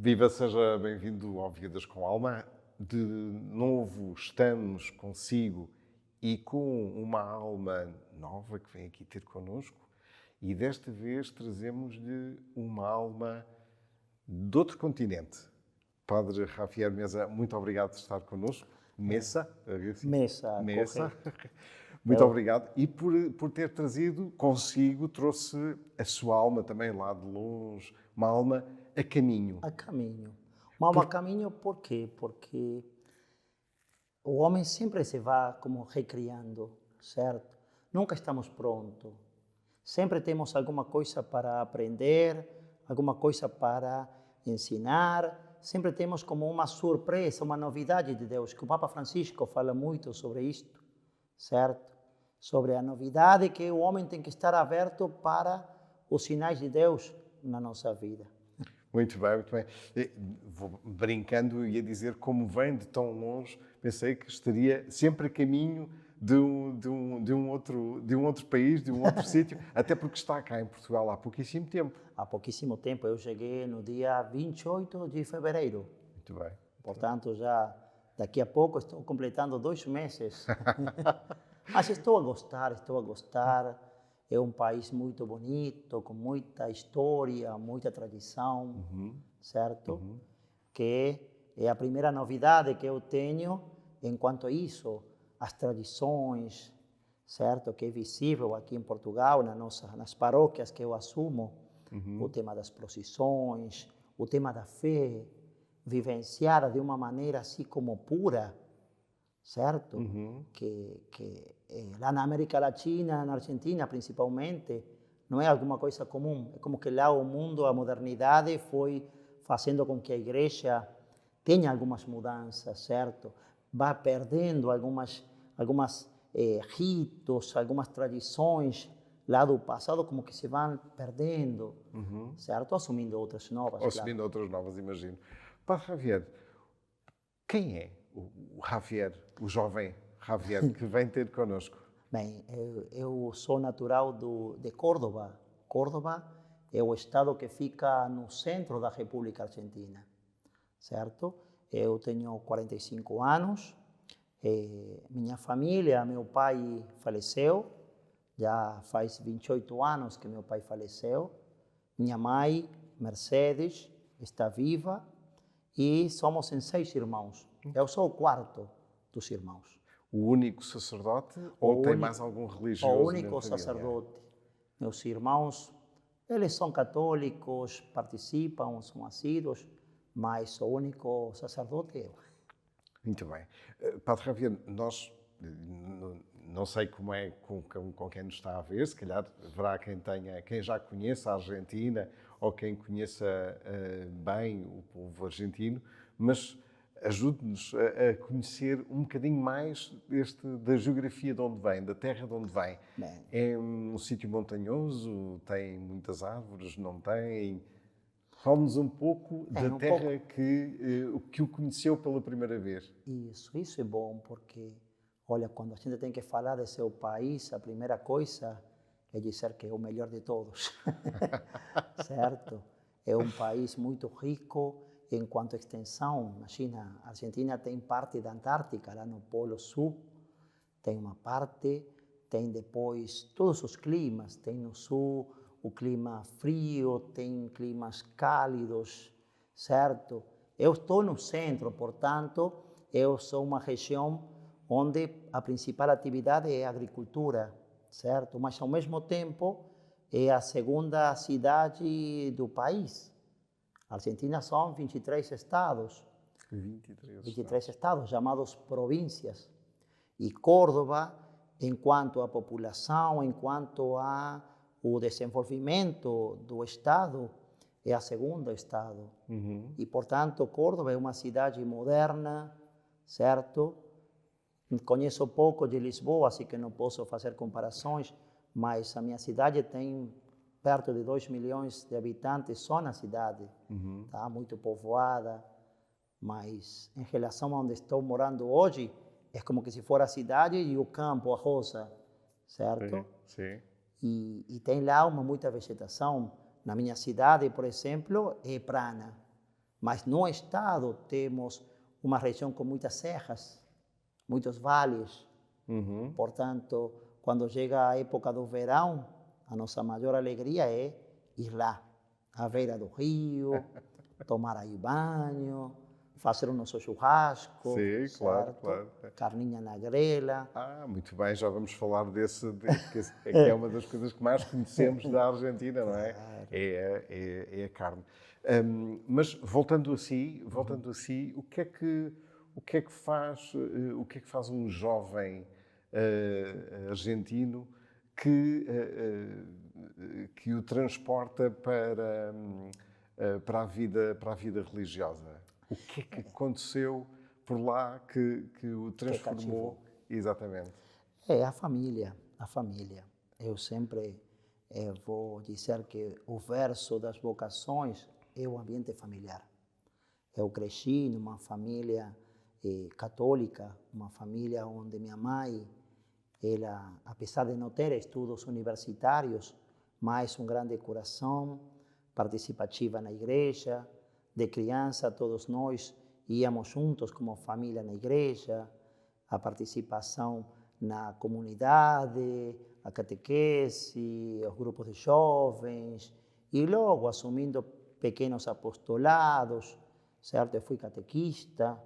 Viva, seja bem-vindo ao Vidas com Alma. De novo estamos consigo e com uma alma nova que vem aqui ter connosco, e desta vez trazemos-lhe uma alma de outro continente. Padre Javier Mesa, muito obrigado por estar connosco. Mesa. Mesa, Mesa. correto. Muito obrigado. E por ter trazido consigo, trouxe a sua alma também lá de longe, uma alma a caminho. A caminho. Mas a caminho por quê? Porque o homem sempre se vai como recriando, certo? Nunca estamos prontos. Sempre temos alguma coisa para aprender, alguma coisa para ensinar. Sempre temos como uma surpresa, uma novidade de Deus, que o Papa Francisco fala muito sobre isto, certo? Sobre a novidade que o homem tem que estar aberto para os sinais de Deus na nossa vida. Muito bem, muito bem. Vou brincando e ia dizer, como vem de tão longe, pensei que estaria sempre a caminho de um outro país, de um outro sítio, até porque está cá em Portugal há pouquíssimo tempo. Há pouquíssimo tempo, eu cheguei no dia 28 de fevereiro. Muito bem. Portanto, já daqui a pouco estou completando 2 meses. Mas estou a gostar, estou a gostar. É um país muito bonito, com muita história, muita tradição, certo? Que é a primeira novidade que eu tenho enquanto a isso, as tradições, certo? Que é visível aqui em Portugal, nas paróquias que eu assumo, o tema das procissões, o tema da fé, vivenciada de uma maneira assim como pura, certo? Que lá na América Latina, na Argentina principalmente, não é alguma coisa comum. É como que lá o mundo, a modernidade foi fazendo com que a igreja tenha algumas mudanças, certo? Vá perdendo algumas ritos, algumas tradições lá do passado, como que se vão perdendo, certo? Assumindo outras novas, Assumindo outras novas, imagino. Padre Javier, quem é o Javier, o jovem Javier, que vem ter connosco? Bem, eu sou natural de Córdoba. Córdoba é o estado que fica no centro da República Argentina, certo? Eu tenho 45 anos, minha família, meu pai faleceu, já faz 28 anos que meu pai faleceu. Minha mãe, Mercedes, está viva e somos em 6 irmãos. Eu sou o quarto dos irmãos. O único sacerdote ou tem mais algum religioso? O único sacerdote. Meus irmãos, eles são católicos, participam, são assíduos, mas o único sacerdote é eu. Muito bem. Padre Javier, nós, não sei como é com quem nos está a ver, se calhar haverá quem já conheça a Argentina ou quem conheça bem o povo argentino, mas ajude-nos a conhecer um bocadinho mais da geografia de onde vem, da terra de onde vem. Bem, É um sítio montanhoso, tem muitas árvores, não tem? Fale-nos um pouco da terra que o conheceu pela primeira vez. Isso é bom, porque, olha, quando a gente tem que falar de seu país, a primeira coisa é dizer que é o melhor de todos, certo? É um país muito rico em quanto a extensão. Imagina, a Argentina tem parte da Antártica, lá no Polo Sul, tem uma parte, tem depois todos os climas, tem no sul o clima frio, tem climas cálidos, certo? Eu estou no centro, portanto, eu sou uma região onde a principal atividade é a agricultura, certo? Mas, ao mesmo tempo, é a segunda cidade do país. A Argentina são 23 estados. 23 estados, chamados províncias. E Córdoba, enquanto a população, enquanto a o desenvolvimento do estado, é a segunda estado. E, portanto, Córdoba é uma cidade moderna, certo? Conheço pouco de Lisboa, assim que não posso fazer comparações, mas a minha cidade tem perto de 2 milhões de habitantes só na cidade, tá? Muito povoada, mas em relação a onde estou morando hoje, é como que se for a cidade e o campo, a roça, certo? Sim. E tem lá muita vegetação. Na minha cidade, por exemplo, é plana, Mas no estado temos uma região com muitas serras, muitos vales. Portanto, quando chega a época do verão, a nossa maior alegria é ir lá, à beira do rio, tomar aí banho, fazer o nosso churrasco, Sim, claro, certo? claro. Carninha na grelha. Muito bem, já vamos falar que é uma das coisas que mais conhecemos da Argentina, não é? É a carne. Mas voltando a si, o que é que faz um jovem argentino que o transporta para a vida religiosa? O que é que aconteceu por lá que o transformou? Exatamente. É a família, a família. Eu sempre vou dizer que o verso das vocações é o ambiente familiar. Eu cresci numa família católica, uma família onde minha mãe, ela, apesar de não ter estudos universitários, mas um grande coração, participativa na igreja, de criança todos nós íamos juntos como família na igreja, a participação na comunidade, a catequese, os grupos de jovens, e logo assumindo pequenos apostolados, certo? Eu fui catequista,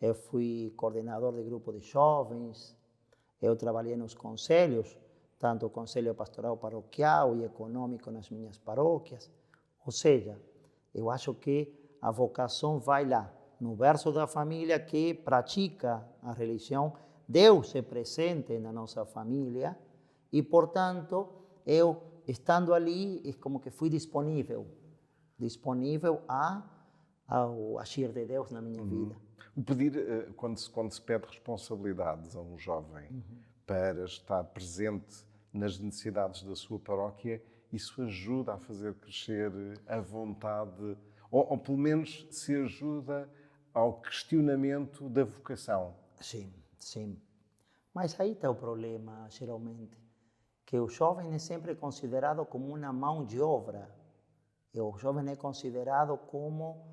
eu fui coordenador de grupo de jovens, eu trabalhei nos conselhos, tanto o conselho pastoral paroquial e econômico nas minhas paróquias. Ou seja, eu acho que a vocação vai lá, no verso da família que pratica a religião. Deus é presente na nossa família e, portanto, eu, estando ali, é como que fui disponível ao agir de Deus na minha vida. O pedir, quando se pede responsabilidades a um jovem para estar presente nas necessidades da sua paróquia, isso ajuda a fazer crescer a vontade, ou pelo menos se ajuda ao questionamento da vocação. Sim, sim. Mas aí está o problema, geralmente, que o jovem é sempre considerado como uma mão de obra. E o jovem é considerado como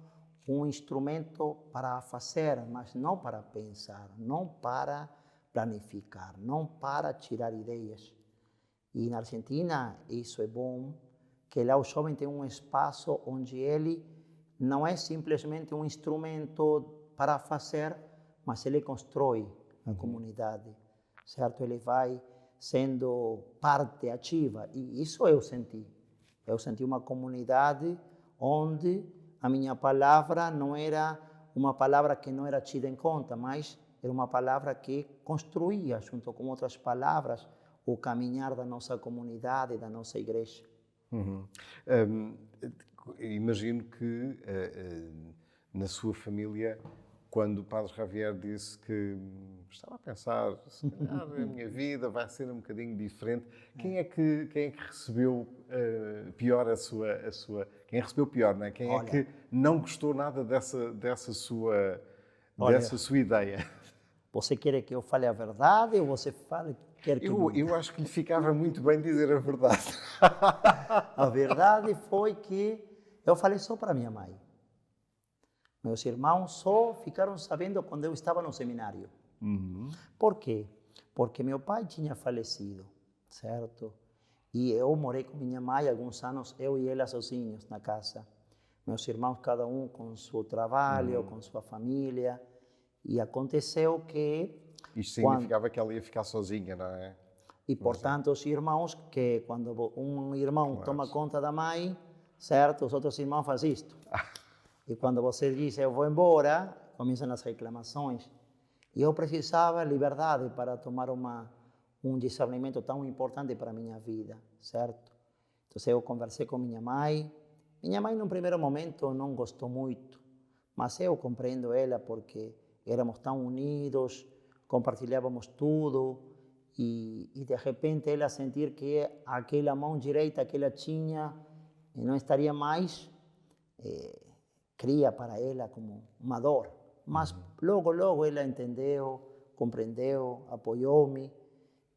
um instrumento para fazer, mas não para pensar, não para planificar, não para tirar ideias. E na Argentina isso é bom, que lá o jovem tem um espaço onde ele não é simplesmente um instrumento para fazer, mas ele constrói a comunidade, certo? Ele vai sendo parte ativa, e isso eu senti. Eu senti uma comunidade onde a minha palavra não era uma palavra que não era tida em conta, mas era uma palavra que construía, junto com outras palavras, o caminhar da nossa comunidade, da nossa igreja. Imagino que na sua família, quando o Padre Javier disse que estava a pensar, se calhar a minha vida vai ser um bocadinho diferente, quem é que recebeu pior quem recebeu pior, não é? Quem é que não gostou nada dessa sua ideia? Você quer que eu fale a verdade ou você quer que não? Eu acho que lhe ficava muito bem dizer a verdade. A verdade foi que eu falei só para minha mãe. Meus irmãos só ficaram sabendo quando eu estava no seminário. Por quê? Porque meu pai tinha falecido, certo? E eu morei com minha mãe alguns anos, eu e ela sozinhos na casa. Meus irmãos, cada um com seu trabalho, com sua família. E aconteceu que... Isto significava que ela ia ficar sozinha, não é? E, portanto, os irmãos, que quando um irmão toma conta da mãe, certo? Os outros irmãos fazem isto. E quando você diz, eu vou embora, começam as reclamações. E eu precisava de liberdade para tomar um discernimento tão importante para a minha vida, certo? Então, eu conversei com minha mãe. Minha mãe, num primeiro momento, não gostou muito, mas eu compreendo ela porque éramos tão unidos, compartilhávamos tudo, e de repente ela sentir que aquela mão direita que ela tinha não estaria mais, cria para ela como uma dor. Mas logo ela entendeu, compreendeu, apoiou-me.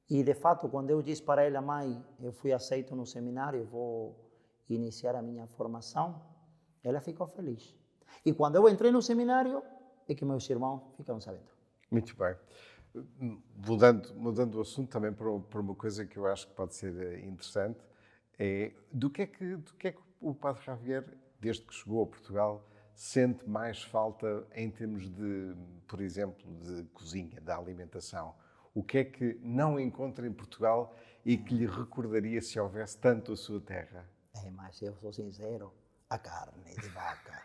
E de fato, quando eu disse para ela, mãe, eu fui aceito no seminário, vou iniciar a minha formação, ela ficou feliz. E quando eu entrei no seminário, é que meus irmãos ficaram sabendo. Muito bem. Mudando o assunto também para uma coisa que eu acho que pode ser interessante, é do que é que o Padre Javier, desde que chegou a Portugal, sente mais falta em termos de, por exemplo, de cozinha, da alimentação? O que é que não encontra em Portugal e que lhe recordaria se houvesse tanto a sua terra? Mas eu sou sincero, a carne de vaca.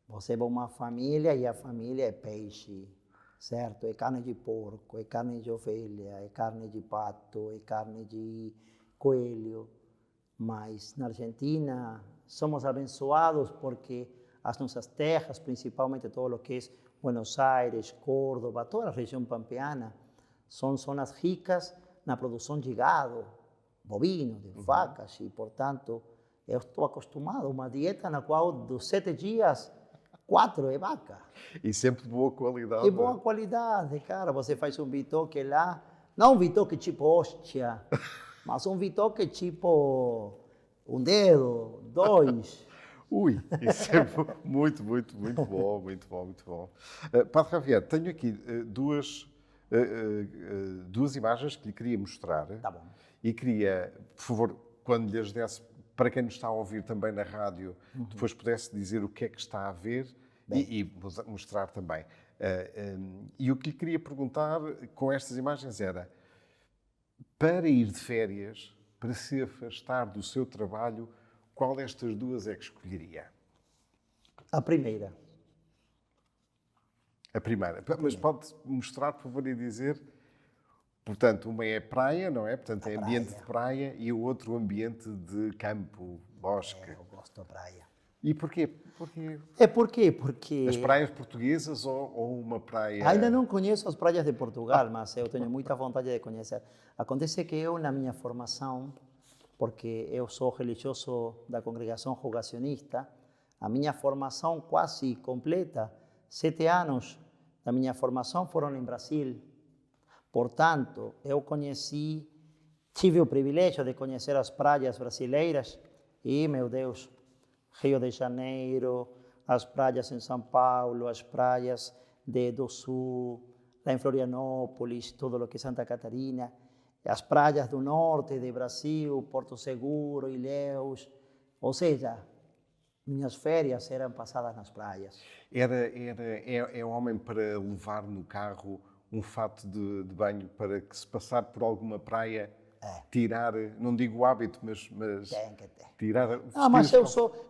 Você vai uma família e a família é peixe, certo? É carne de porco, é carne de ovelha, é carne de pato, é carne de coelho. Mas na Argentina somos abençoados porque as nossas terras, principalmente todo o que é Buenos Aires, Córdoba, toda a região pampeana, são zonas ricas na produção de gado, bovino, de vacas, e, portanto, eu estou acostumado a uma dieta na qual, dos 7 dias, 4 é vaca. E sempre de boa qualidade. E boa qualidade, cara. Você faz um bitoque lá, não um bitoque tipo hóstia, mas um bitoque tipo um dedo, 2. Ui, isso é muito, muito, muito bom, muito bom, muito bom. Padre Javier, tenho aqui duas imagens que lhe queria mostrar. Tá bom. E queria, por favor, quando lhes desse, para quem nos está a ouvir também na rádio, depois pudesse dizer o que é que está a ver e mostrar também. E o que lhe queria perguntar com estas imagens era, para ir de férias, para se afastar do seu trabalho, qual destas duas é que escolheria? A primeira. A primeira. Mas pode mostrar, por favor, e dizer... Portanto, uma é praia, não é? Portanto, é ambiente de praia e o outro ambiente de campo, bosque. Eu gosto da praia. E porquê? Porque... As praias portuguesas ou uma praia... Ainda não conheço as praias de Portugal, mas eu tenho muita vontade de conhecer. Acontece que eu, na minha formação, porque eu sou religioso da congregação rogacionista, a minha formação quase completa, 7 anos da minha formação foram em Brasil. Portanto, eu tive o privilégio de conhecer as praias brasileiras e, meu Deus, Rio de Janeiro, as praias em São Paulo, as praias do Sul, lá em Florianópolis, todo o que é Santa Catarina, as praias do norte do Brasil, Porto Seguro, Ilhéus, ou seja, minhas férias eram passadas nas praias. É um homem para levar no carro um fato de banho para que se passar por alguma praia, tirar, não digo o hábito, mas Tem que ter. tirar... Mas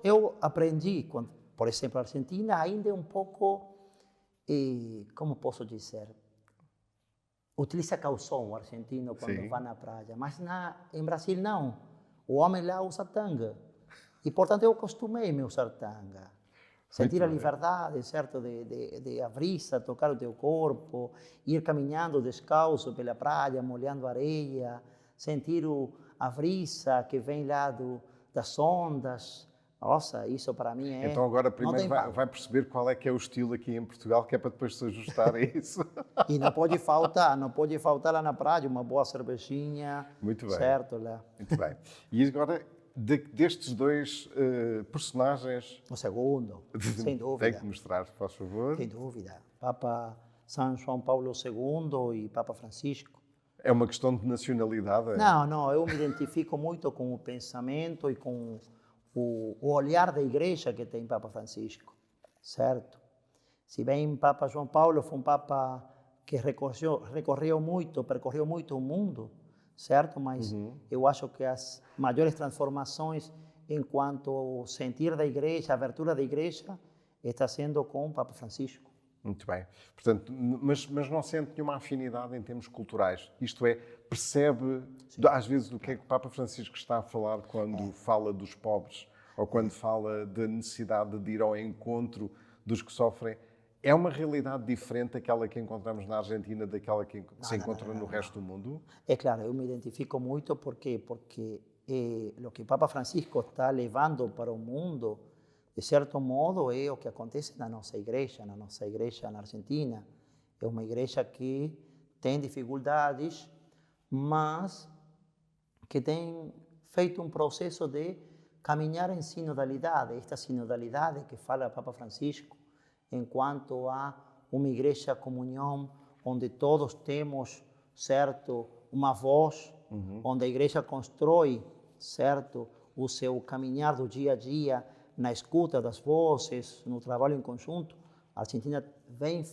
eu aprendi, por exemplo, a Argentina ainda é um pouco, como posso dizer, utiliza calção o argentino quando vai na praia, mas em Brasil não. O homem lá usa tanga. E, portanto, eu acostumei-me a usar tanga. Sentir a liberdade, certo, de a brisa, tocar o teu corpo, ir caminhando descalço pela praia, molhando areia, sentir a brisa que vem lá das ondas. Nossa, isso para mim é... Então agora primeiro vai perceber qual é que é o estilo aqui em Portugal, que é para depois se ajustar a isso. E não pode faltar lá na praia uma boa cervejinha. Muito bem. Certo, lá. Muito bem. E agora, destes dois personagens... O segundo, sem dúvida. Tem que mostrar, por favor. Sem dúvida. Papa São João Paulo II e Papa Francisco. É uma questão de nacionalidade? Não, eu me identifico muito com o pensamento e com o olhar da igreja que tem Papa Francisco, certo? Se bem Papa João Paulo foi um Papa que percorreu muito o mundo, certo? Mas eu acho que as maiores transformações enquanto ao sentir da igreja, a abertura da igreja, está sendo com o Papa Francisco. Muito bem. Portanto, mas não sente nenhuma afinidade em termos culturais? Isto é, percebe às vezes do que é que o Papa Francisco está a falar quando fala dos pobres ou quando fala da necessidade de ir ao encontro dos que sofrem? É uma realidade diferente daquela que encontramos na Argentina, daquela que se encontra no resto do mundo? É claro, eu me identifico muito porque o que o Papa Francisco está levando para o mundo, de certo modo, é o que acontece na nossa igreja na Argentina. É uma igreja que tem dificuldades, mas que tem feito um processo de caminhar em sinodalidade, esta sinodalidade que fala o Papa Francisco, enquanto há uma igreja comunhão, onde todos temos, certo, uma voz, onde a igreja constrói, certo, o seu caminhar do dia a dia, na escuta das vozes, no trabalho em conjunto. A Argentina vem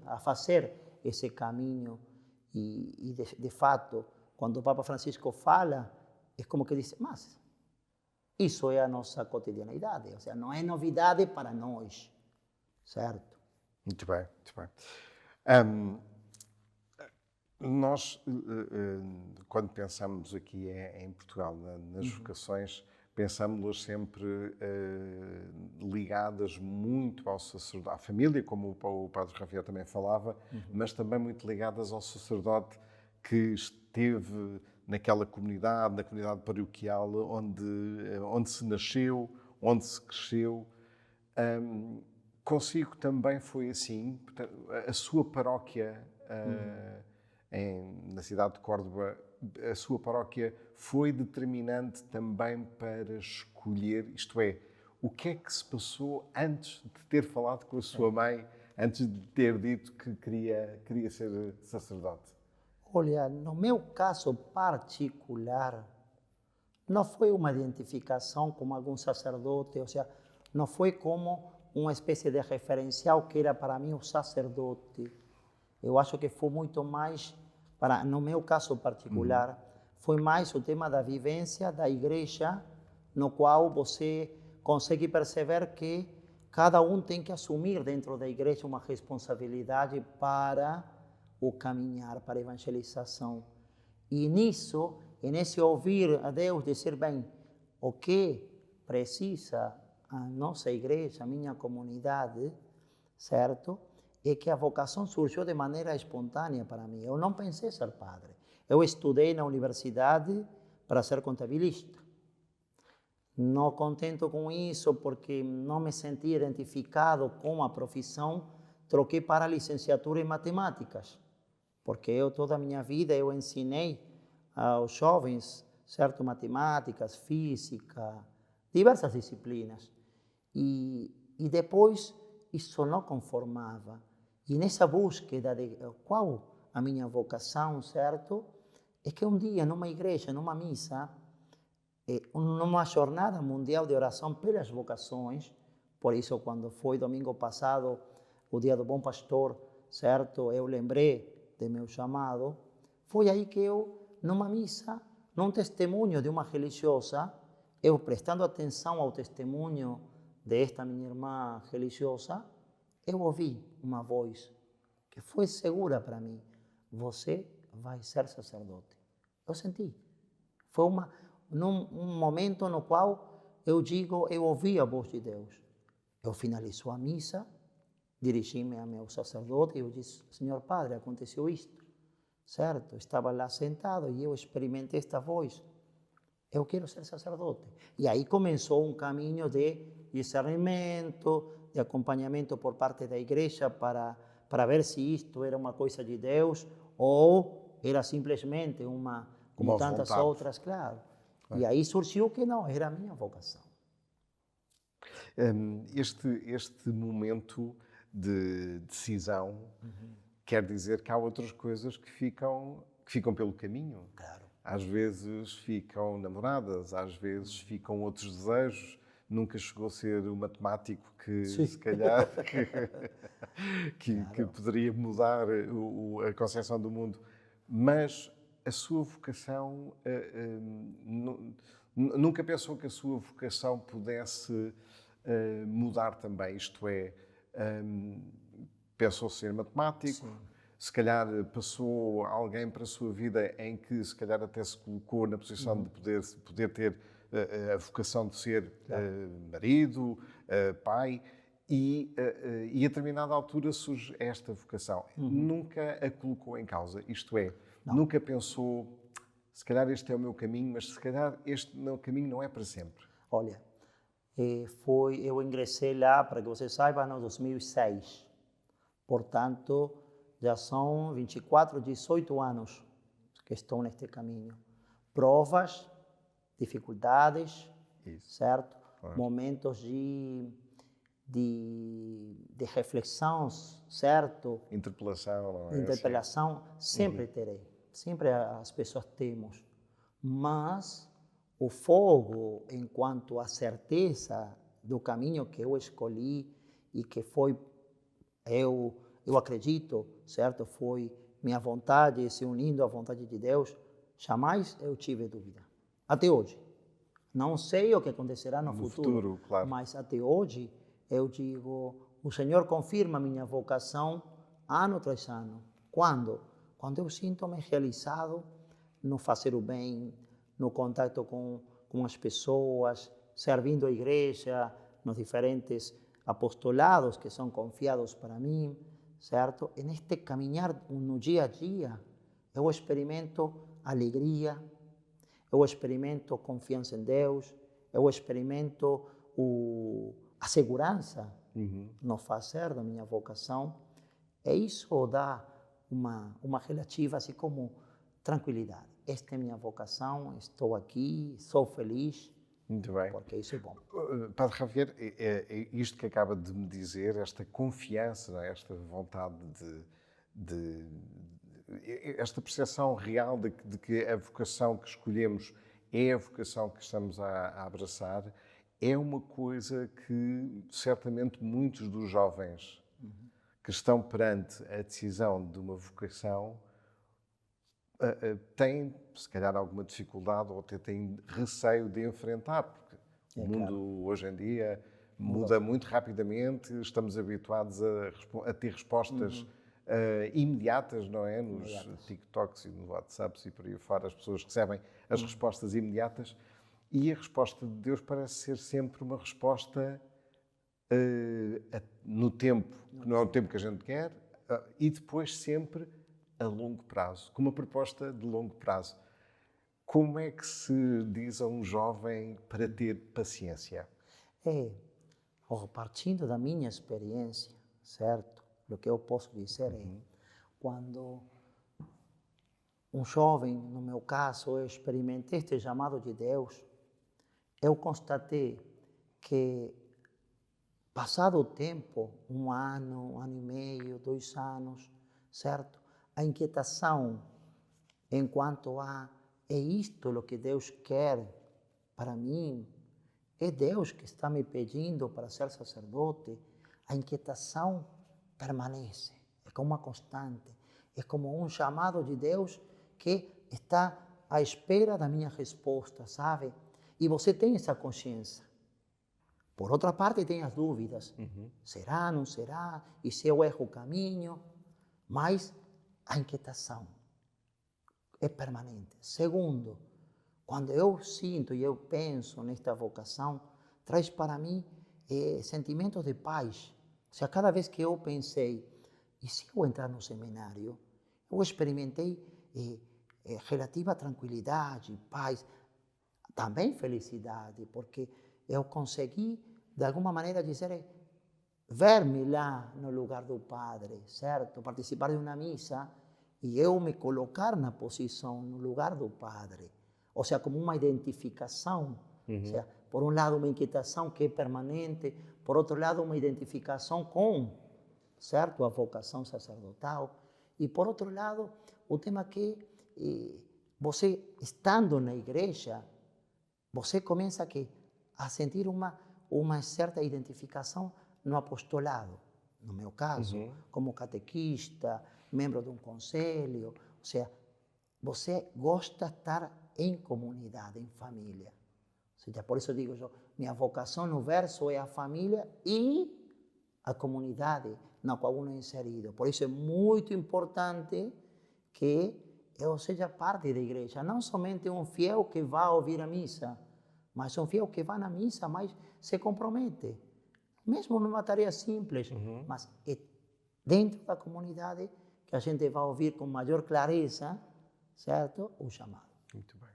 a fazer esse caminho e de fato, quando o Papa Francisco fala, é como que diz, mas isso é a nossa cotidianidade, ou seja, não é novidade para nós, certo? Muito bem, muito bem. Nós, quando pensamos aqui em Portugal, nas vocações, pensamos-las sempre ligadas muito ao sacerdote, à família, como o Padre Rafael também falava, mas também muito ligadas ao sacerdote que esteve naquela comunidade, na comunidade paroquial, onde se nasceu, onde se cresceu. Consigo também foi assim. Portanto, a sua paróquia na cidade de Córdoba, a sua paróquia foi determinante também para escolher, isto é, o que é que se passou antes de ter falado com a sua mãe, antes de ter dito que queria ser sacerdote? Olha, no meu caso particular, não foi uma identificação com algum sacerdote, ou seja, não foi como uma espécie de referencial que era para mim o sacerdote. Eu acho que foi muito mais, no meu caso particular, foi mais o tema da vivência da igreja, no qual você consegue perceber que cada um tem que assumir dentro da igreja uma responsabilidade para o caminhar, para a evangelização. E nisso, nesse ouvir a Deus dizer, bem, o que precisa a nossa igreja, a minha comunidade, certo? É que a vocação surgiu de maneira espontânea para mim. Eu não pensei ser padre. Eu estudei na universidade para ser contabilista. Não contento com isso, porque não me senti identificado com a profissão, troquei para a licenciatura em matemáticas. Porque toda a minha vida, eu ensinei aos jovens, certo, matemáticas, física, diversas disciplinas. E depois isso não conformava. E nessa búsqueda de qual a minha vocação, certo? É que um dia, numa igreja, numa missa, numa jornada mundial de oração pelas vocações, por isso, quando foi domingo passado, o dia do Bom Pastor, certo? Eu lembrei de meu chamado. Foi aí que eu, numa missa, num testemunho de uma religiosa, eu prestando atenção ao testemunho desta minha irmã religiosa, eu ouvi uma voz que foi segura para mim. Você vai ser sacerdote. Eu senti. Foi num momento no qual eu ouvi a voz de Deus. Eu finalizou a missa, dirigi-me a meu sacerdote e eu disse, Senhor Padre, aconteceu isto, certo? Estava lá sentado e eu experimentei esta voz. Eu quero ser sacerdote. E aí começou um caminho de discernimento, de acompanhamento por parte da igreja para ver se isto era uma coisa de Deus ou era simplesmente como tantas vontade. outras, claro. E aí surgiu que não, era a minha vocação. Este momento de decisão quer dizer que há outras coisas que ficam pelo caminho. Claro. Às vezes ficam namoradas, às vezes ficam outros desejos. Nunca chegou a ser o matemático que, Sim. se calhar, que poderia mudar a concepção do mundo. Mas a sua vocação, nunca pensou que a sua vocação pudesse mudar também? Isto é, pensou ser matemático, Sim. se calhar passou alguém para a sua vida em que se calhar até se colocou na posição de poder ter a vocação de ser marido, pai, e a determinada altura surge esta vocação. Nunca a colocou em causa, isto é, nunca pensou, se calhar este é o meu caminho, mas se calhar este meu caminho não é para sempre. Olha, eu ingressei lá, para que você saiba, no 2006. Portanto, já são 18 anos que estou neste caminho. Provas, dificuldades, Isso. certo? Claro. Momentos de reflexão, certo? Interpelação, não é? Interpelação, sempre terei. Sempre as pessoas temos. Mas o fogo, enquanto a certeza do caminho que eu escolhi e que foi, eu acredito, certo? Foi minha vontade se unindo à vontade de Deus, jamais eu tive dúvida. Até hoje. Não sei o que acontecerá no futuro, claro. mas até hoje eu digo, o Senhor confirma minha vocação ano tras ano. Quando? Quando eu sinto-me realizado no fazer o bem, no contato com as pessoas, servindo a igreja, nos diferentes apostolados que são confiados para mim, certo? E neste caminhar no dia a dia, eu experimento alegria, eu experimento confiança em Deus, eu experimento a segurança no fazer da minha vocação. E isso dá uma relativa, assim como, tranquilidade. Esta é minha vocação, estou aqui, sou feliz. Muito bem. Porque isso é bom. Padre Javier, isto que acaba de me dizer, esta confiança, não é? Esta vontade esta percepção real de que a vocação que escolhemos é a vocação que estamos a abraçar, é uma coisa que certamente muitos dos jovens que estão perante a decisão de uma vocação têm, se calhar, alguma dificuldade ou até têm receio de enfrentar, porque o mundo hoje em dia muda muito rapidamente, estamos habituados a ter respostas imediatas, não é? Nos TikToks e nos WhatsApps e por aí fora, as pessoas recebem as respostas imediatas e a resposta de Deus parece ser sempre uma resposta no tempo, que não é o tempo que a gente quer, e depois sempre a longo prazo, com uma proposta de longo prazo. Como é que se diz a um jovem para ter paciência? Partindo da minha experiência, certo? O que eu posso dizer é, quando um jovem, no meu caso, eu experimentei este chamado de Deus, eu constatei que, passado o tempo, um ano e meio, 2 anos, certo? A inquietação enquanto é isto o que Deus quer para mim, é Deus que está me pedindo para ser sacerdote, a inquietação permanece, é como uma constante, é como um chamado de Deus que está à espera da minha resposta, sabe? E você tem essa consciência. Por outra parte, tem as dúvidas. Será, não será? E se eu erro o caminho? Mas a inquietação é permanente. Segundo, quando eu sinto e eu penso nesta vocação, traz para mim sentimentos de paz. Ou seja, cada vez que eu pensei, e se eu entrar no seminário, eu experimentei relativa tranquilidade, paz, também felicidade, porque eu consegui, de alguma maneira, dizer, ver-me lá no lugar do Padre, certo? Participar de uma missa e eu me colocar na posição, no lugar do Padre. Ou seja, como uma identificação. Ou seja, por um lado, uma inquietação que é permanente, por outro lado, uma identificação com, certo, a vocação sacerdotal. E, por outro lado, o tema que você, estando na igreja, você começa a sentir uma certa identificação no apostolado. No meu caso, como catequista, membro de um conselho. Ou seja, você gosta de estar em comunidade, em família. Ou seja, por isso digo eu, minha vocação no verso é a família e a comunidade na qual uno é inserido. Por isso é muito importante que eu seja parte da igreja, não somente um fiel que vai ouvir a missa, mas um fiel que vai na missa, mas se compromete. Mesmo numa tarefa simples, mas é dentro da comunidade que a gente vai ouvir com maior clareza, certo? O chamado. Muito bem.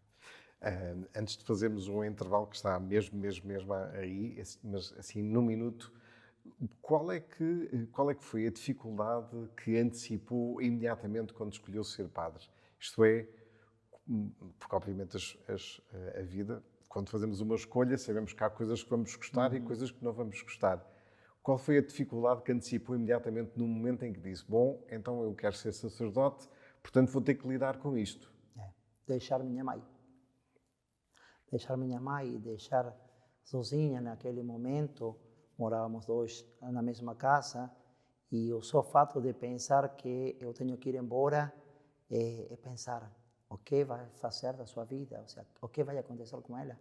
Antes de fazermos um intervalo que está mesmo aí, mas assim, num minuto, qual é que foi a dificuldade que antecipou imediatamente quando escolheu ser padre? Isto é, porque obviamente a vida, quando fazemos uma escolha, sabemos que há coisas que vamos gostar e coisas que não vamos gostar. Qual foi a dificuldade que antecipou imediatamente no momento em que disse: bom, então eu quero ser sacerdote, portanto vou ter que lidar com isto? Deixar minha mãe. Deixar minha mãe, deixar sozinha naquele momento. Morávamos dois na mesma casa e o só fato de pensar que eu tenho que ir embora é pensar o que vai fazer da sua vida, ou seja, o que vai acontecer com ela,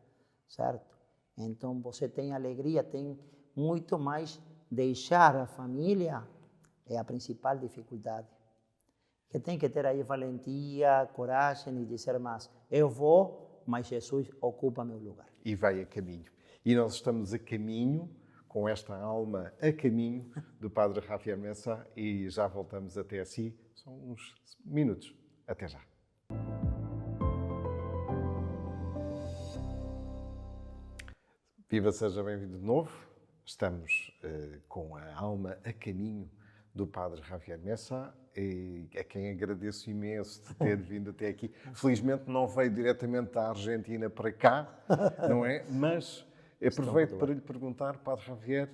certo? Então você tem alegria, tem muito mais. Deixar a família é a principal dificuldade. Que tem que ter aí valentia, coragem e dizer: mas eu vou, mas Jesus ocupa meu lugar. E vai a caminho. E nós estamos a caminho, com esta alma a caminho do Padre Javier Messa, e já voltamos até si. São uns minutos. Até já. Viva, seja bem-vindo de novo. Estamos com a alma a caminho do Padre Javier Messa, e a quem agradeço imenso de ter vindo até aqui. Felizmente não veio diretamente da Argentina para cá, não é? Mas aproveito para lhe perguntar, Padre Javier,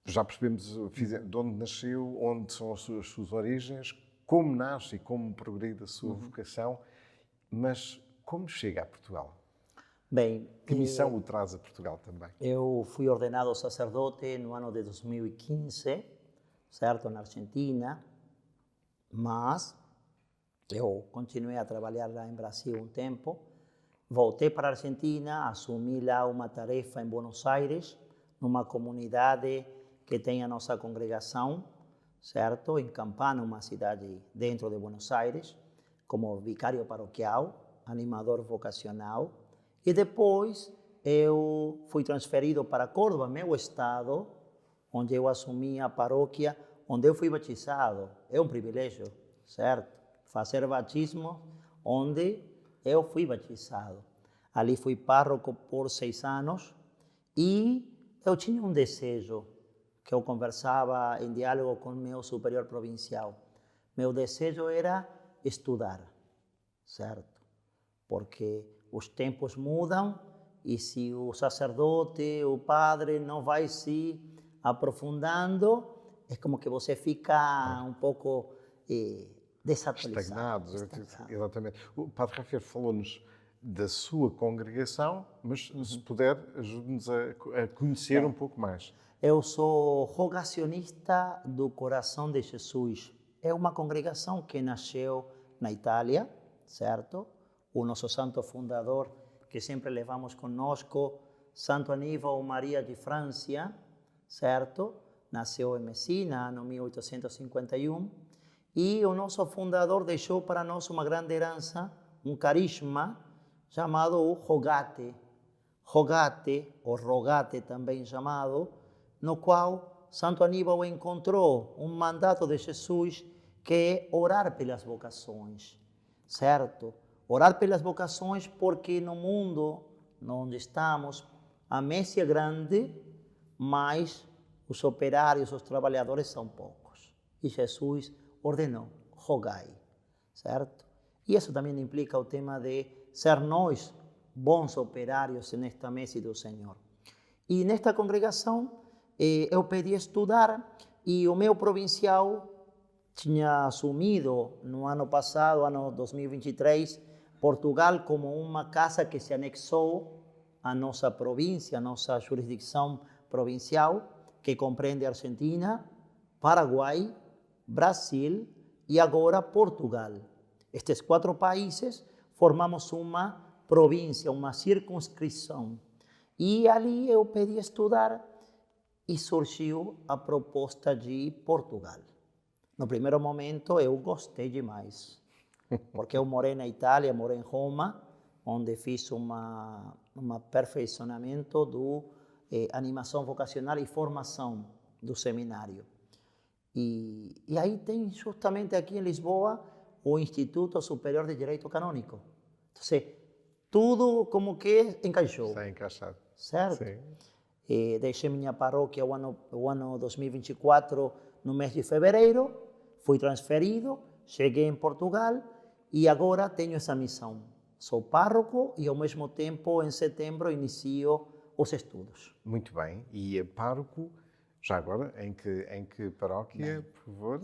já percebemos de onde nasceu, onde são as suas origens, como nasce e como progride a sua vocação, mas como chega a Portugal? Bem, que missão o traz a Portugal também? Eu fui ordenado sacerdote no ano de 2015, certo, na Argentina, mas eu continuei a trabalhar lá em Brasil um tempo, voltei para a Argentina, assumi lá uma tarefa em Buenos Aires, numa comunidade que tem a nossa congregação, certo, em Campana, uma cidade dentro de Buenos Aires, como vicário paroquial, animador vocacional, e depois eu fui transferido para Córdoba, meu estado, onde eu assumi a paróquia, onde eu fui batizado. É um privilégio, certo? Fazer batismo onde eu fui batizado. Ali fui párroco por 6 anos e eu tinha um desejo que eu conversava em diálogo com meu superior provincial. Meu desejo era estudar, certo? Porque os tempos mudam e se o sacerdote, o padre não vai se aprofundando, é como que você fica um pouco desatualizado. Estagnados, exatamente. O Padre Javier falou-nos da sua congregação, mas se puder, ajude-nos a conhecer um pouco mais. Eu sou rogacionista do Coração de Jesus. É uma congregação que nasceu na Itália, certo? O nosso santo fundador, que sempre levamos conosco, Santo Aníbal Maria de França, certo? Nasceu em Messina, no 1851, e o nosso fundador deixou para nós uma grande herança, um carisma, chamado o Rogate. Rogate, ou Rogate também chamado, no qual Santo Aníbal encontrou um mandato de Jesus que é orar pelas vocações, certo? Orar pelas vocações porque no mundo onde estamos, a messe é grande, mas os operários, os trabalhadores são poucos. E Jesus ordenou, rogai, certo? E isso também implica o tema de ser nós bons operários nesta messe do Senhor. E nesta congregação eu pedi estudar e o meu provincial tinha assumido no ano passado, ano 2023, Portugal como uma casa que se anexou à nossa província, à nossa jurisdição provincial, que compreende Argentina, Paraguai, Brasil e agora Portugal. Estes 4 países formamos uma província, uma circunscrição. E ali eu pedi estudar e surgiu a proposta de Portugal. No primeiro momento eu gostei demais, porque eu morei na Itália, morei em Roma, onde fiz um aperfeiçoamento do animação vocacional e formação do seminário. E aí tem justamente aqui em Lisboa o Instituto Superior de Direito Canônico. Então, tudo como que encaixou. Está encaixado. Certo? Sim. Deixei minha paróquia o ano 2024, no mês de fevereiro, fui transferido, cheguei em Portugal e agora tenho essa missão sou pároco e ao mesmo tempo, em setembro, inicio os estudos. Muito bem. E é pároco, já agora, em que paróquia, por favor?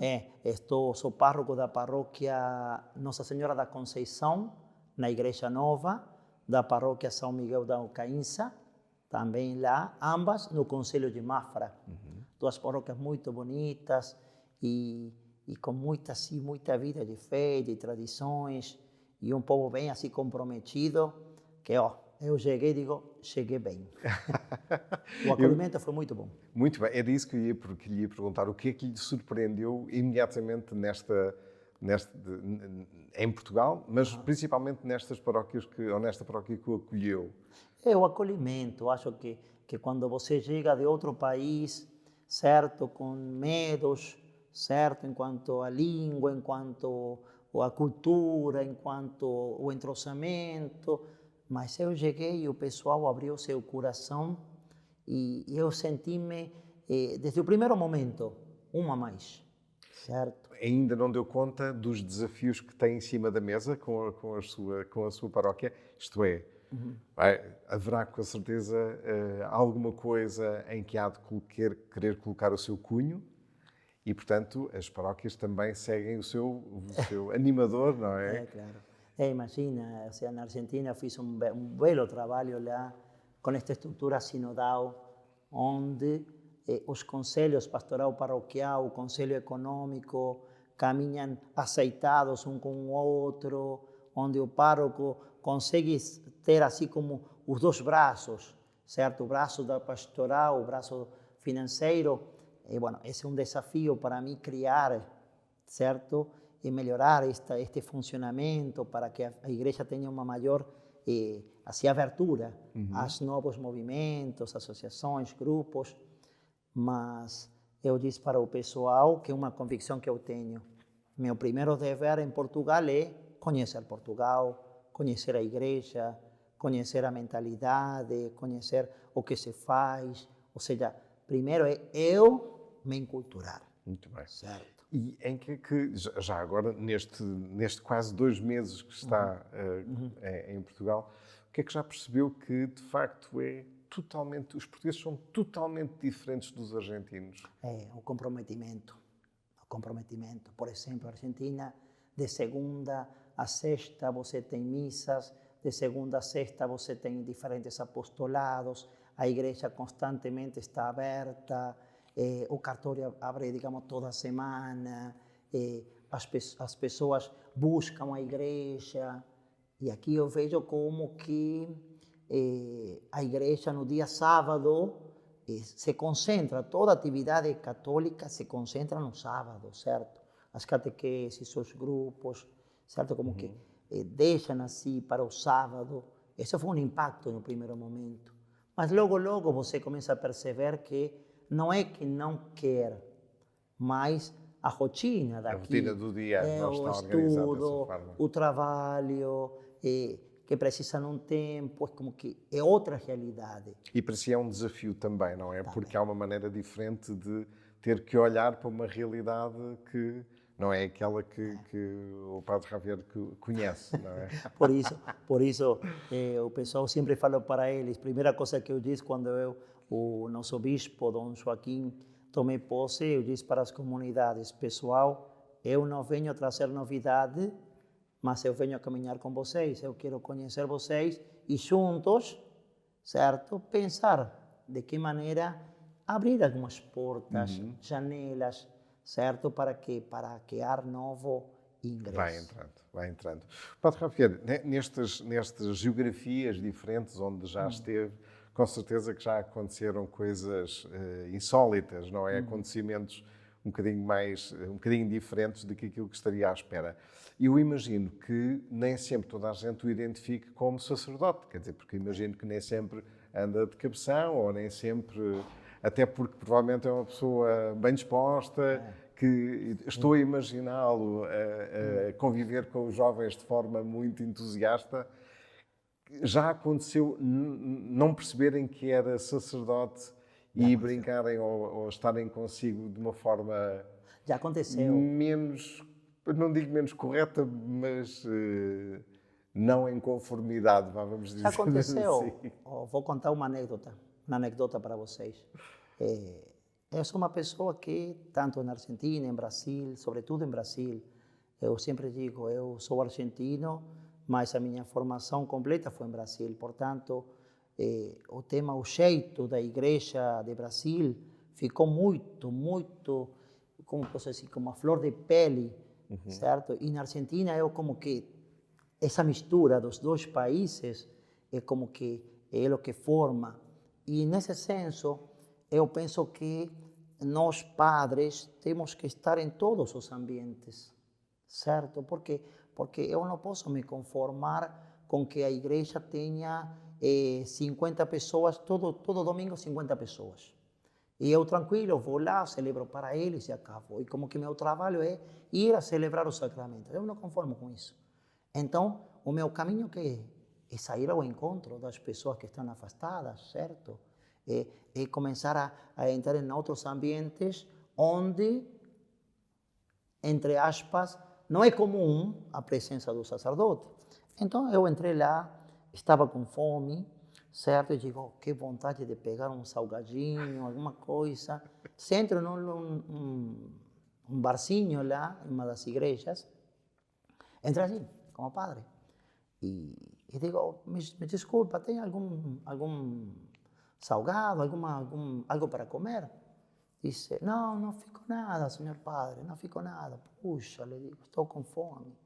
Sou pároco da paróquia Nossa Senhora da Conceição, na Igreja Nova, da paróquia São Miguel da Alcaínça, também lá, ambas no Concelho de Mafra. Duas paróquias muito bonitas e com muita vida de fé, de tradições, e um povo bem assim comprometido, que eu cheguei bem. O acolhimento foi muito bom. Muito bem, era isso que lhe ia perguntar. O que é que lhe surpreendeu imediatamente em Portugal, mas principalmente nestas paróquias ou nesta paróquia que o acolheu? O acolhimento. Acho que quando você chega de outro país, certo, com medos, certo, enquanto a língua, enquanto a cultura, enquanto o entrosamento, mas eu cheguei e o pessoal abriu seu coração e eu senti-me, desde o primeiro momento, uma mais, certo? Ainda não deu conta dos desafios que tem em cima da mesa com a sua paróquia? Isto é, haverá com certeza alguma coisa em que há de querer colocar o seu cunho e, portanto, as paróquias também seguem o seu animador, não é? Claro. Imagina, na Argentina fiz um belo trabalho lá com esta estrutura sinodal, onde os conselhos pastoral paroquial, o conselho econômico, caminham aceitados um com o outro, onde o pároco consegue ter assim como os dois braços, certo? O braço da pastoral, o braço financeiro. E, esse é um desafio para mim criar, certo? E melhorar este funcionamento para que a igreja tenha uma maior assim, abertura aos novos movimentos, associações, grupos. Mas eu disse para o pessoal que é uma convicção que eu tenho. Meu primeiro dever em Portugal é conhecer Portugal, conhecer a igreja, conhecer a mentalidade, conhecer o que se faz. Ou seja, primeiro é eu me enculturar. Muito bem. Certo. E em que já agora, neste quase 2 meses que está em Portugal, o que é que já percebeu que, de facto, os portugueses são totalmente diferentes dos argentinos? O comprometimento. Por exemplo, a Argentina, de segunda a sexta, você tem missas, de segunda a sexta, você tem diferentes apostolados, a igreja constantemente está aberta, o cartório abre, digamos, toda semana, as pessoas buscam a igreja, e aqui eu vejo como que a igreja no dia sábado se concentra, toda a atividade católica se concentra no sábado, certo? As catequeses, os grupos, certo? Como que deixam assim para o sábado. Esse foi um impacto no primeiro momento. Mas logo você começa a perceber que não é que não quer, mas a rotina daqui. A rotina do dia não o está organizada dessa estudo, forma. o trabalho, que precisa de um tempo, é como que é outra realidade. E para si é um desafio também, não é? Porque há uma maneira diferente de ter que olhar para uma realidade que não é aquela que o Padre Javier conhece, não é? Por isso o pessoal sempre fala para eles, primeira coisa que eu disse quando o nosso bispo, Dom Joaquim, tomei posse, eu disse para as comunidades, pessoal, eu não venho trazer novidade, mas eu venho a caminhar com vocês, eu quero conhecer vocês e juntos, certo, pensar de que maneira abrir algumas portas, janelas, certo, para que ar novo ingresso. Vai entrando. Padre Javier, nestas geografias diferentes onde já esteve, com certeza que já aconteceram coisas insólitas, não é? Acontecimentos um bocadinho diferentes do que aquilo que estaria à espera. Eu imagino que nem sempre toda a gente o identifique como sacerdote, quer dizer, porque imagino que nem sempre anda de cabeção, ou nem sempre, até porque provavelmente é uma pessoa bem disposta, que estou a imaginá-lo a conviver com os jovens de forma muito entusiasta. Já aconteceu não perceberem que era sacerdote e brincarem ou estarem consigo de uma forma... Já aconteceu. Menos, não digo menos correta, mas não em conformidade, vamos dizer Já aconteceu. assim. Vou contar uma anedota para vocês. Eu sou uma pessoa que, tanto na Argentina, em Brasil, sobretudo em Brasil, eu sempre digo, eu sou argentino, mas a minha formação completa foi em Brasil. Portanto, o jeito da igreja de Brasil ficou muito, como posso dizer, como a flor de pele, certo? E na Argentina eu como que essa mistura dos dois países é como que é o que forma. E nesse senso, eu penso que nós padres temos que estar em todos os ambientes, certo? Porque eu não posso me conformar com que a igreja tenha 50 pessoas, todo domingo 50 pessoas. E eu tranquilo, vou lá, celebro para eles e acabo. E como que meu trabalho é ir a celebrar os sacramentos. Eu não conformo com isso. Então, o meu caminho é sair ao encontro das pessoas que estão afastadas, certo? É começar a entrar em outros ambientes onde, entre aspas, não é comum a presença do sacerdote. Então, eu entrei lá, estava com fome, certo? E digo, que vontade de pegar um salgadinho, alguma coisa. Entro num barzinho lá, em uma das igrejas. Entra assim, como padre. E digo, me desculpa, tem algum salgado, algo para comer? Dice, não fico nada, senhor padre, não fico nada. Puxa, le digo, estou com fome.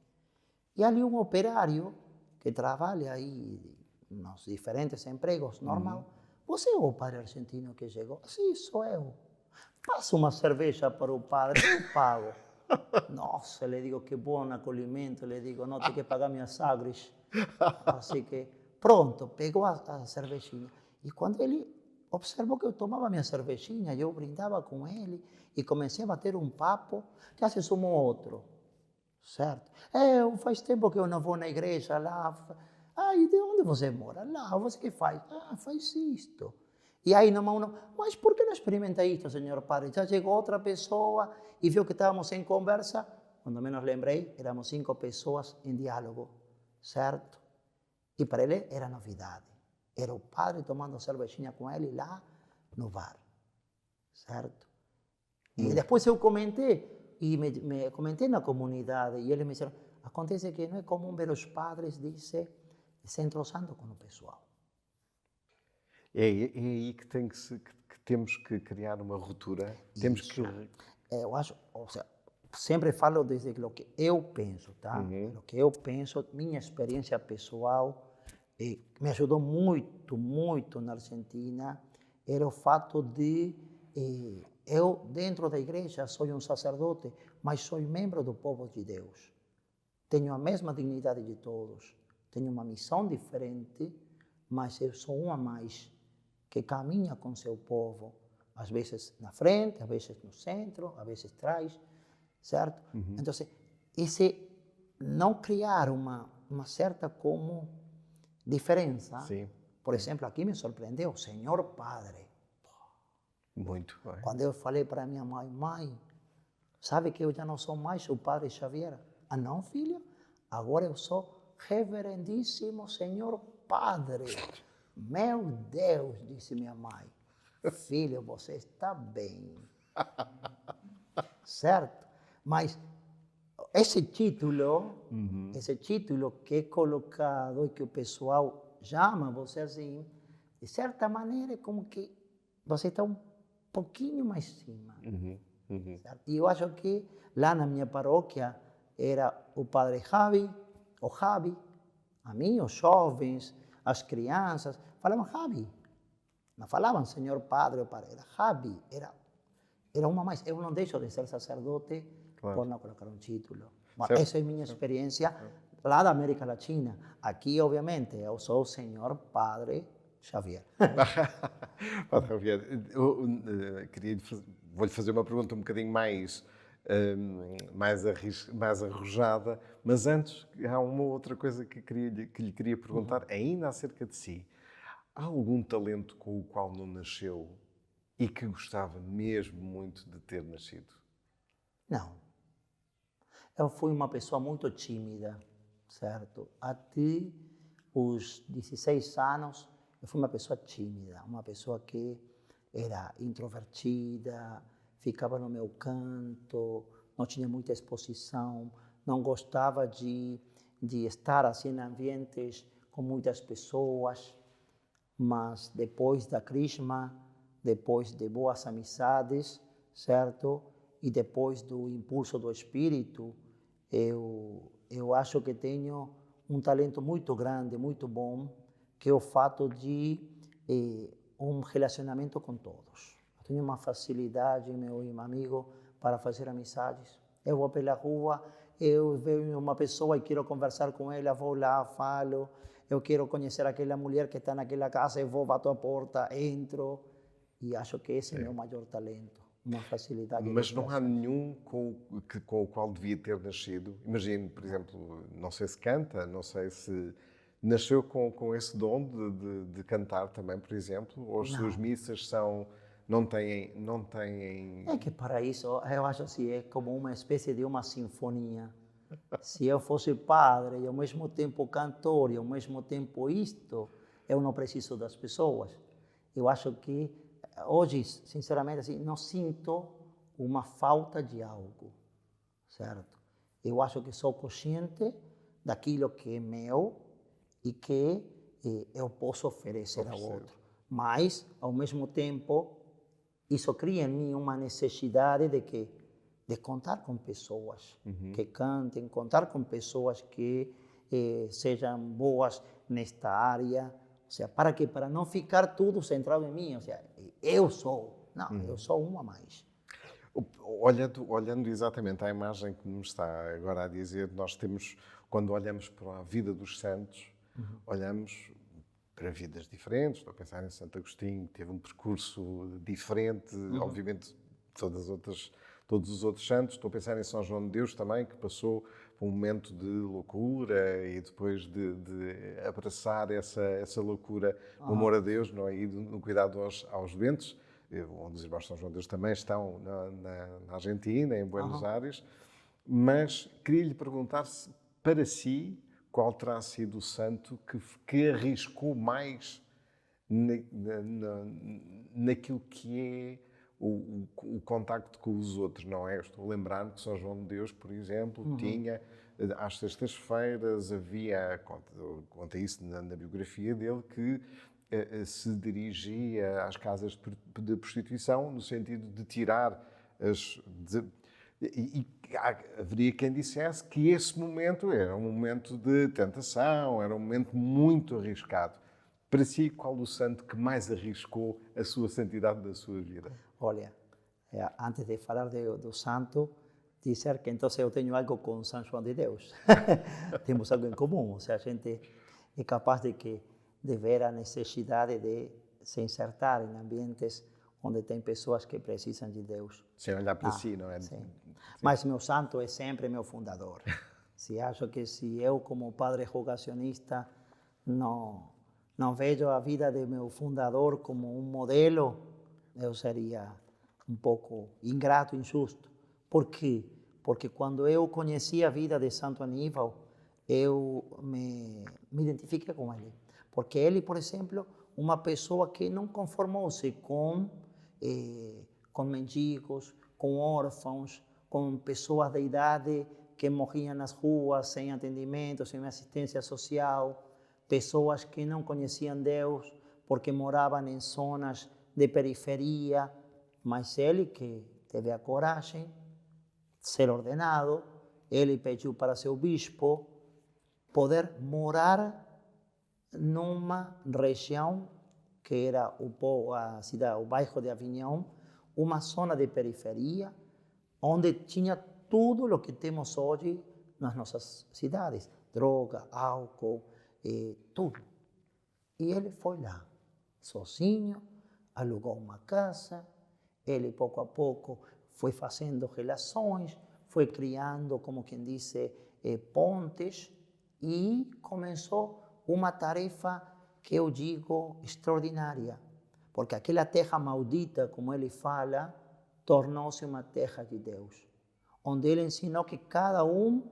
E ali um operário que trabalha aí nos diferentes empregos, normal. Você é o padre argentino que chegou? Sim, sou eu. Passa uma cerveja para o padre, eu pago. Nossa, le digo, que bom acolhimento, le digo, não tem que pagar minhas sagres. Assim que, pronto, pegou a cervejinha. E quando ele observou que eu tomava minha cervejinha, eu brindava com ele e comecei a bater um papo, que assim somos outro, certo? Faz tempo que eu não vou na igreja lá. E de onde você mora? Lá, você que faz? Faz isto. E aí, mas por que não experimenta isto, senhor padre? Já chegou outra pessoa e viu que estávamos em conversa. Quando menos lembrei, éramos 5 pessoas em diálogo, certo? E para ele era novidade. Era o padre tomando cervejinha com ele lá no bar, certo? E depois eu comentei, e me comentei na comunidade, e eles me disseram, acontece que não é comum ver os padres, disse, se entrosando com o pessoal. É aí que temos que criar uma ruptura. Temos que... Eu acho, ou seja, sempre falo desde o que eu penso, tá? O que eu penso, minha experiência pessoal, me ajudou muito na Argentina, era o fato de eu, dentro da igreja, sou um sacerdote, mas sou membro do povo de Deus. Tenho a mesma dignidade de todos, tenho uma missão diferente, mas eu sou um a mais que caminha com seu povo, às vezes na frente, às vezes no centro, às vezes atrás, certo? Então, esse não criar uma certa como diferença. Sim. Por exemplo, aqui me surpreendeu, senhor padre. Muito. Quando eu falei para minha mãe, sabe que eu já não sou mais o padre Xavier? Não, filho? Agora eu sou reverendíssimo senhor padre. Meu Deus, disse minha mãe. Filho, você está bem. Certo? Mas esse título que é colocado e que o pessoal chama você assim, de certa maneira é como que você está um pouquinho mais cima. Certo? E eu acho que lá na minha paróquia era o padre Javi, a mim, os jovens, as crianças, falavam Javi. Não falavam senhor padre ou padre, era Javi, era uma mais. Eu não deixo de ser sacerdote por não colocar um título. Mas essa é a minha experiência lá da América Latina. Aqui, obviamente, eu sou o senhor padre Xavier. Padre Xavier, vou-lhe fazer uma pergunta um bocadinho mais arrojada, mas antes há uma outra coisa que lhe queria perguntar, ainda acerca de si. Há algum talento com o qual não nasceu e que gostava mesmo muito de ter nascido? Não. Eu fui uma pessoa muito tímida. certo? Até os 16 anos, eu fui uma pessoa tímida, uma pessoa que era introvertida, ficava no meu canto, não tinha muita exposição, não gostava de estar assim em ambientes com muitas pessoas, mas depois da crisma, depois de boas amizades, certo? E depois do impulso do Espírito, eu acho que tenho um talento muito grande, muito bom, que é o fato de um relacionamento com todos. Eu tenho uma facilidade, meu amigo, para fazer amizades. Eu vou pela rua, eu vejo uma pessoa e quero conversar com ela, vou lá, falo. Eu quero conhecer aquela mulher que está naquela casa, eu vou, bato a porta, entro. E acho que esse é o meu maior talento, uma facilidade. Mas não há nenhum com o qual devia ter nascido. Imagino, por exemplo, não sei se canta, não sei se nasceu com esse dom de cantar também, por exemplo, ou as suas missas não têm... É que para isso, eu acho assim, é como uma espécie de uma sinfonia. Se eu fosse padre e ao mesmo tempo cantor e ao mesmo tempo isto, eu não preciso das pessoas. Eu acho que hoje, sinceramente, assim, não sinto uma falta de algo, certo? Eu acho que sou consciente daquilo que é meu e que eu posso oferecer ao outro. Mas, ao mesmo tempo, isso cria em mim uma necessidade de contar com pessoas que cantem, contar com pessoas que sejam boas nesta área. Ou seja, para quê? Para não ficar tudo centrado em mim. Ou seja, eu sou. Não, eu sou uma a mais. Olhando exatamente à imagem que nos está agora a dizer, nós temos, quando olhamos para a vida dos santos, olhamos para vidas diferentes. Estou a pensar em Santo Agostinho, que teve um percurso diferente, obviamente, todos os outros santos. Estou a pensar em São João de Deus também, que passou por um momento de loucura e depois de abraçar essa loucura no amor a Deus, não é? E no cuidado aos doentes, onde os irmãos de São João de Deus também estão na Argentina, em Buenos Aires. Mas queria lhe perguntar se, para si, qual terá sido o santo que arriscou mais naquilo que é o contacto com os outros, não é? Eu estou a lembrar que São João de Deus, por exemplo, tinha, às sextas-feiras, conta isso na biografia dele, que se dirigia às casas de prostituição no sentido de tirar haveria quem dissesse que esse momento era um momento de tentação, era um momento muito arriscado. Para si, qual o santo que mais arriscou a sua santidade da sua vida? Olha, antes de falar do santo, dizer que então eu tenho algo com São João de Deus. Temos algo em comum, ou seja, a gente é capaz de ver a necessidade de se insertar em ambientes onde tem pessoas que precisam de Deus. Sem olhar para si, não é? Sim. Mas meu santo é sempre meu fundador. Se acho que se eu, como padre rogacionista, não vejo a vida de meu fundador como um modelo, eu seria um pouco ingrato, injusto. Por quê? Porque quando eu conheci a vida de Santo Aníbal, eu me identifiquei com ele. Porque ele, por exemplo, uma pessoa que não conformou-se com mendigos, com órfãos, com pessoas de idade que morriam nas ruas sem atendimento, sem assistência social, pessoas que não conheciam Deus porque moravam em zonas de periferia, mas ele que teve a coragem de ser ordenado, ele pediu para seu bispo poder morar numa região que era a cidade, o bairro de Avignon, uma zona de periferia, onde tinha tudo o que temos hoje nas nossas cidades, droga, álcool, tudo. E ele foi lá, sozinho, alugou uma casa, ele pouco a pouco foi fazendo relações, foi criando, como quem disse, pontes, e começou uma tarefa que eu digo extraordinária, porque aquela terra maldita, como ele fala, tornou-se uma terra de Deus, onde ele ensinou que cada um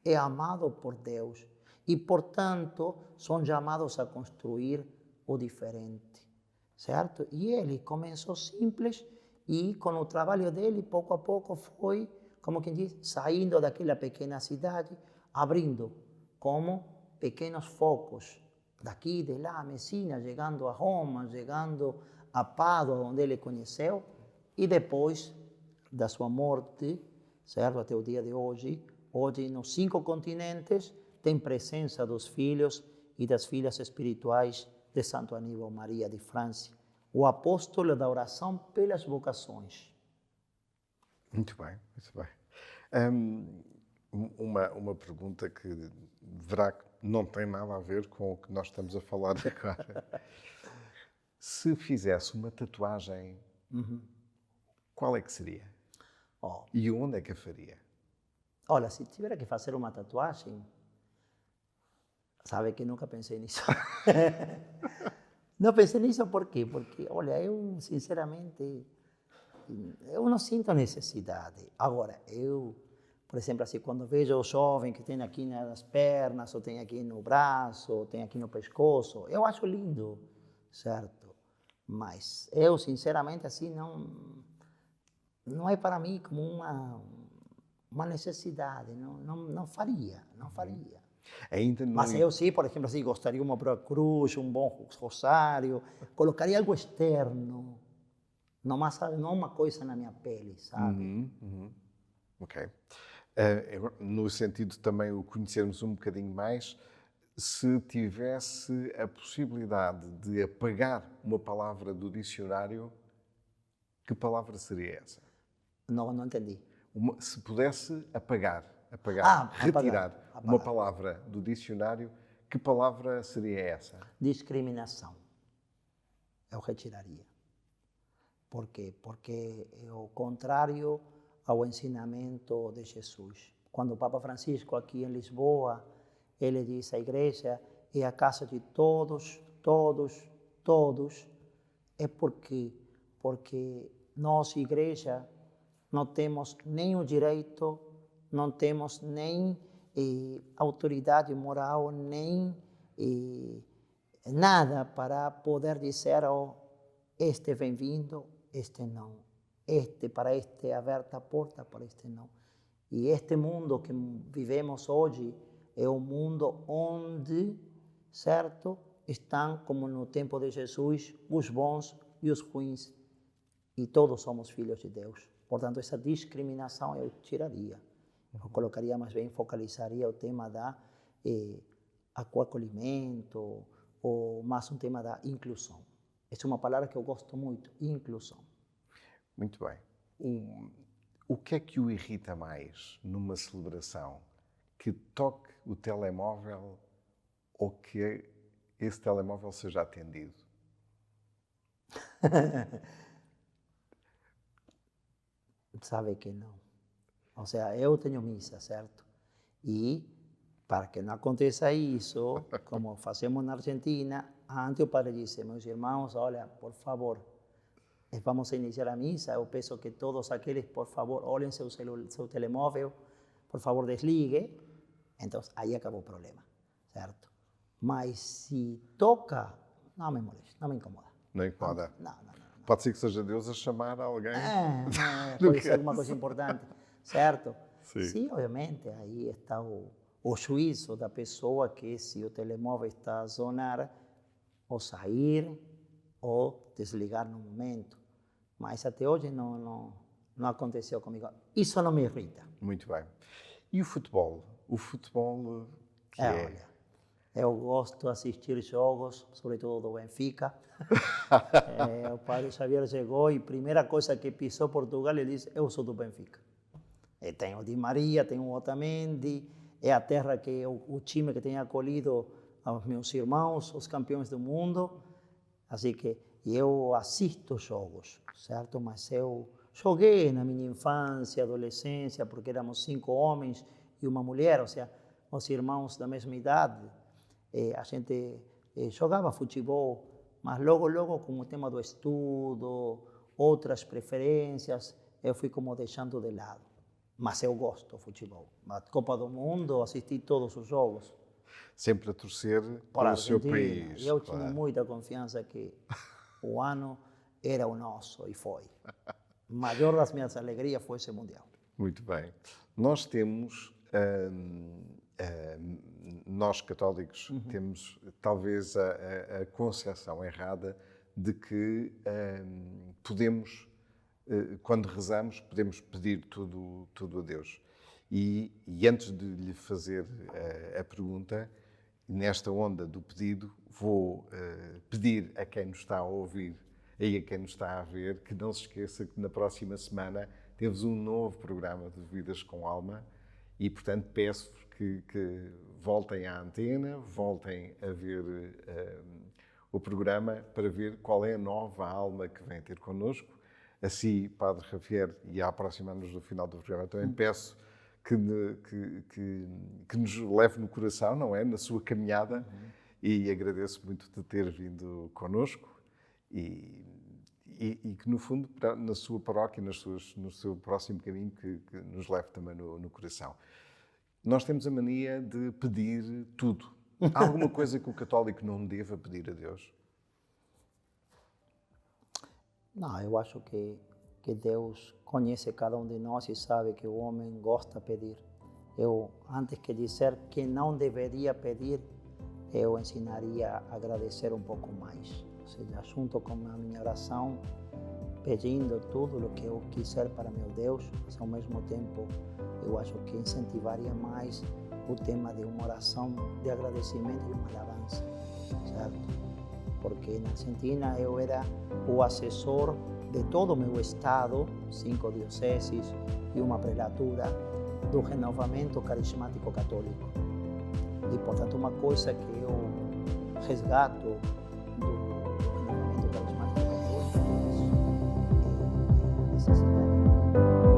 é amado por Deus e, portanto, são chamados a construir o diferente, certo? E ele começou simples e, com o trabalho dele, pouco a pouco foi, como quem diz, saindo daquela pequena cidade, abrindo como pequenos focos, daqui, de lá, Messina, chegando a Roma, chegando a Pádua, onde ele conheceu, e depois da sua morte, certo, até o dia de hoje, nos 5 continentes, tem presença dos filhos e das filhas espirituais de Santo Aníbal Maria de França, o apóstolo da oração pelas vocações. Muito bem, muito bem. Uma pergunta que verá que não tem nada a ver com o que nós estamos a falar agora. Se fizesse uma tatuagem, qual é que seria? Oh, E onde é que a faria? olha, se tiver que fazer uma tatuagem, sabe que nunca pensei nisso. Não pensei nisso por quê? Porque, olha, eu, sinceramente, eu não sinto necessidade. Agora, eu, por exemplo, assim, quando vejo o jovem que tem aqui nas pernas, ou tem aqui no braço, ou tem aqui no pescoço, eu acho lindo, certo? Mas eu, sinceramente, assim, não é para mim como uma necessidade, não faria, não faria. Ainda não... Mas eu sim, por exemplo, assim, gostaria de uma própria cruz, um bom rosário, colocaria algo externo, não uma coisa na minha pele, sabe? Ok. No sentido de também o conhecermos um bocadinho mais, se tivesse a possibilidade de apagar uma palavra do dicionário, que palavra seria essa? Não entendi. Se pudesse apagar, Apagar. uma palavra do dicionário, que palavra seria essa? Discriminação. Eu retiraria. Por quê? Porque é o contrário ao ensinamento de Jesus. Quando o Papa Francisco, aqui em Lisboa, ele diz: a igreja é a casa de todos, todos, todos, é porque nós, igreja, não temos nem o direito, não temos nem autoridade moral, nem nada para poder dizer: oh, este é bem-vindo, este não. Para este é aberta a porta, para este não. E este mundo que vivemos hoje é um mundo onde, certo, estão, como no tempo de Jesus, os bons e os ruins. E todos somos filhos de Deus. Portanto, essa discriminação eu tiraria. Eu colocaria mais bem, focalizaria o tema da acolhimento, ou mais um tema da inclusão. Essa é uma palavra que eu gosto muito, inclusão. Muito bem. O que é que o irrita mais numa celebração? Que toque o telemóvel ou que esse telemóvel seja atendido? Sabe que não. Ou seja, eu tenho missa, certo? E para que não aconteça isso, como fazemos na Argentina, antes o padre disse: meus irmãos, olha, por favor, vamos a iniciar a missa. Eu peço que todos aqueles, por favor, olhem seu telemóvel, por favor, desligue. Então, aí acabou o problema, certo? Mas se toca, não me molesta, não me incomoda. Não incomoda? Não. Pode ser que seja Deus a chamar alguém. Pode ser alguma coisa importante, certo? Sim. Sim, obviamente, aí está o juízo da pessoa que, se o telemóvel está a sonar, ou sair ou desligar no momento. Mas até hoje não aconteceu comigo. Isso não me irrita. Muito bem. E o futebol? O futebol que Olha, eu gosto de assistir jogos, sobretudo do Benfica. O padre Xavier chegou e a primeira coisa que pisou Portugal, ele disse: eu sou do Benfica. E tem o Di Maria, tem o Otamendi, é a terra que o time que tem acolhido aos meus irmãos, os campeões do mundo. Assim que eu assisto jogos, certo? Mas eu joguei na minha infância, adolescência, porque éramos 5 homens e uma mulher, ou seja, os irmãos da mesma idade. A gente jogava futebol, mas logo com o tema do estudo, outras preferências, eu fui como deixando de lado. Mas eu gosto do futebol. A Copa do Mundo, assisti todos os jogos. Sempre a torcer Por para o seu Argentina. país. E eu tinha claro. muita confiança que o ano era o nosso, e foi. A maior das minhas alegrias foi esse Mundial. Muito bem. Nós temos, nós católicos, temos talvez a concepção errada de que podemos, quando rezamos, podemos pedir tudo a Deus. E antes de lhe fazer a pergunta, nesta onda do pedido, vou pedir a quem nos está a ouvir e a quem nos está a ver que não se esqueça que na próxima semana temos um novo programa de Vidas com Alma e, portanto, peço-vos que voltem à antena, voltem a ver o programa para ver qual é a nova alma que vem ter connosco. Assim, Padre Javier, e a aproximar-nos do final do programa, também peço que nos leve no coração, não é? Na sua caminhada, e agradeço muito de ter vindo connosco e que, no fundo, na sua paróquia, no seu próximo caminho, que nos leve também no coração. Nós temos a mania de pedir tudo. Há alguma coisa que o católico não deva pedir a Deus? Não, eu acho que Deus conhece cada um de nós e sabe que o homem gosta de pedir. Eu, antes que dizer que não deveria pedir, eu ensinaria a agradecer um pouco mais. Ou seja, junto com a minha oração, pedindo tudo o que eu quiser para meu Deus, mas ao mesmo tempo eu acho que incentivaria mais o tema de uma oração de agradecimento e uma alabança, certo? Porque na Argentina eu era o assessor de todo o meu estado, 5 dioceses e uma prelatura, do renovamento carismático católico. E, portanto, uma coisa que eu resgato do renovamento carismático católico é a necessidade